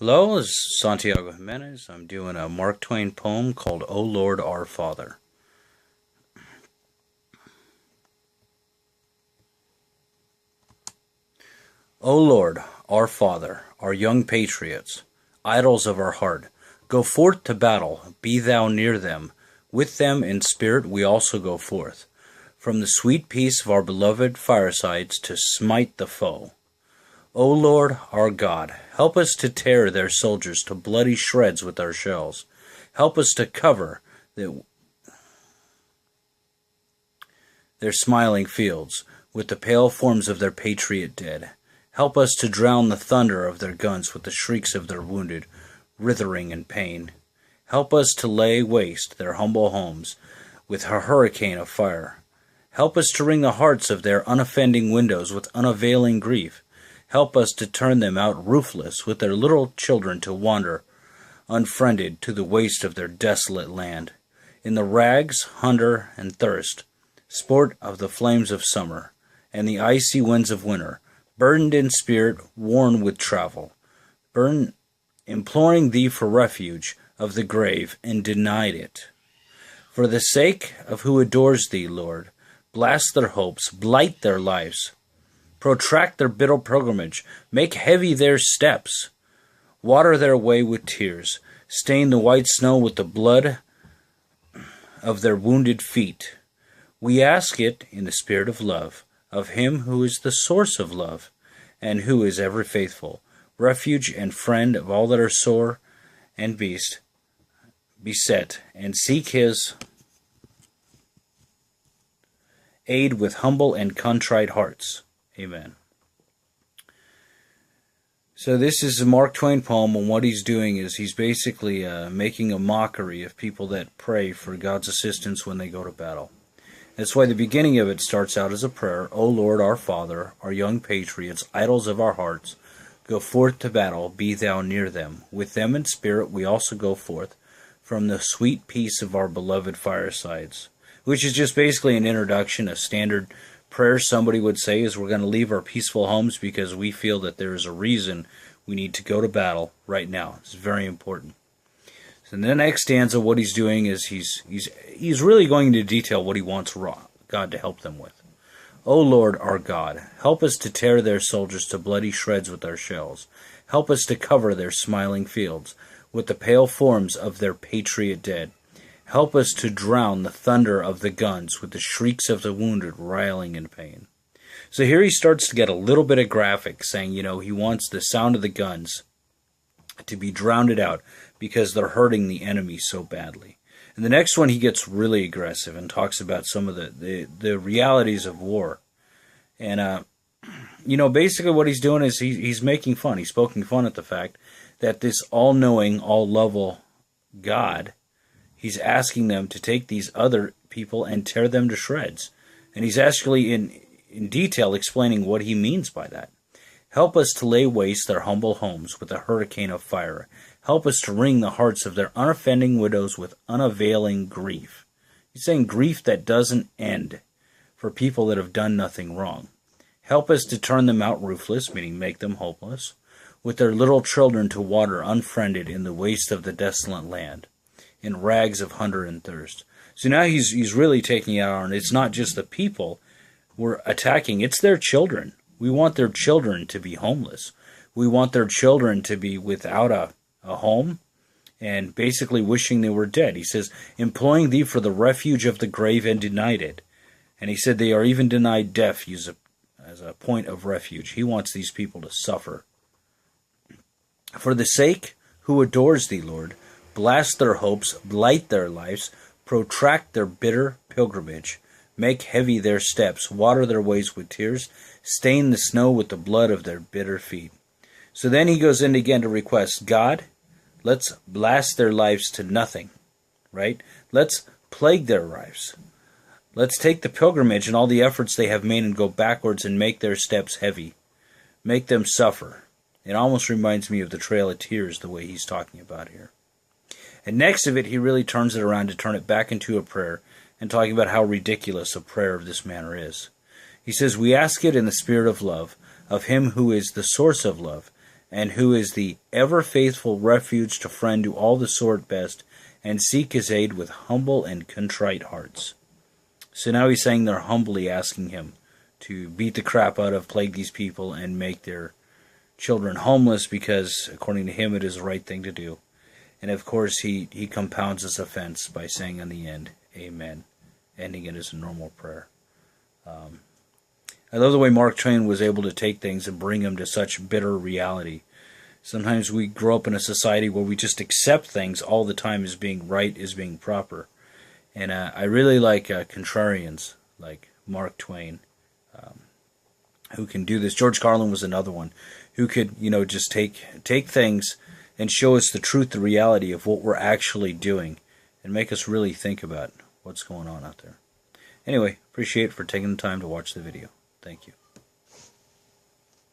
Hello, this is Santiago Jimenez. I'm doing a Mark Twain poem called O Lord Our Father. O Lord, our Father, our young patriots, idols of our heart, go forth to battle, be thou near them. With them in spirit we also go forth, from the sweet peace of our beloved firesides to smite the foe. O Lord, our God, help us to tear their soldiers to bloody shreds with our shells. Help us to cover their smiling fields with the pale forms of their patriot dead. Help us to drown the thunder of their guns with the shrieks of their wounded, writhing in pain. Help us to lay waste their humble homes with a hurricane of fire. Help us to wring the hearts of their unoffending windows with unavailing grief. Help us to turn them out roofless with their little children to wander, unfriended, to the waste of their desolate land. In the rags, hunger, and thirst, sport of the flames of summer, and the icy winds of winter, burdened in spirit, worn with travel, imploring thee for refuge of the grave, and denied it. For the sake of who adores thee, Lord, blast their hopes, blight their lives, protract their bitter pilgrimage, make heavy their steps, water their way with tears, stain the white snow with the blood of their wounded feet. We ask it in the spirit of love, of him who is the source of love, and who is ever faithful, refuge and friend of all that are sore and beset, and seek his aid with humble and contrite hearts. Amen. So this is a Mark Twain poem, and what he's doing is he's basically making a mockery of people that pray for God's assistance when they go to battle. That's why the beginning of it starts out as a prayer. O Lord, our Father, our young patriots, idols of our hearts, go forth to battle, be thou near them. With them in spirit we also go forth, from the sweet peace of our beloved firesides. Which is just basically an introduction, a standard prayer somebody would say is we're going to leave our peaceful homes because we feel that there is a reason we need to go to battle right now. It's very important. So in the next stanza, what he's doing is he's really going to detail what he wants God to help them with. O Lord, our God, help us to tear their soldiers to bloody shreds with our shells. Help us to cover their smiling fields with the pale forms of their patriot dead. Help us to drown the thunder of the guns with the shrieks of the wounded wailing in pain. So here he starts to get a little bit of graphic, saying, he wants the sound of the guns to be drowned out because they're hurting the enemy so badly. And the next one, he gets really aggressive and talks about some of the realities of war. And, basically what he's doing is he's making fun. He's poking fun at the fact that this all-knowing, all-level God, he's asking them to take these other people and tear them to shreds. And he's actually in detail explaining what he means by that. Help us to lay waste their humble homes with a hurricane of fire. Help us to wring the hearts of their unoffending widows with unavailing grief. He's saying grief that doesn't end for people that have done nothing wrong. Help us to turn them out roofless, meaning make them hopeless, with their little children to water unfriended in the waste of the desolate land, in rags of hunger and thirst. So now he's really taking it out, and it's not just the people we're attacking, it's their children. We want their children to be homeless. We want their children to be without a home and basically wishing they were dead. He says, employing thee for the refuge of the grave and denied it. And he said they are even denied death as a point of refuge. He wants these people to suffer. For the sake who adores thee, Lord, blast their hopes, blight their lives, protract their bitter pilgrimage, make heavy their steps, water their ways with tears, stain the snow with the blood of their bitter feet. So then he goes in again to request, God, let's blast their lives to nothing, right? Let's plague their lives. Let's take the pilgrimage and all the efforts they have made and go backwards and make their steps heavy. Make them suffer. It almost reminds me of the Trail of Tears, the way he's talking about here. And next of it, he really turns it around to turn it back into a prayer and talking about how ridiculous a prayer of this manner is. He says, we ask it in the spirit of love, of him who is the source of love, and who is the ever-faithful refuge to friend who all the sort best, and seek his aid with humble and contrite hearts. So now he's saying they're humbly asking him to beat the crap out of, plague these people, and make their children homeless, because according to him it is the right thing to do. And of course he compounds this offense by saying on the end, Amen, ending it as a normal prayer. I love the way Mark Twain was able to take things and bring them to such bitter reality. Sometimes we grow up in a society where we just accept things all the time as being right, as being proper. And I really like contrarians like Mark Twain, who can do this. George Carlin was another one who could, just take things and show us the truth, the reality of what we're actually doing, and make us really think about what's going on out there. Anyway, appreciate it for taking the time to watch the video. Thank you.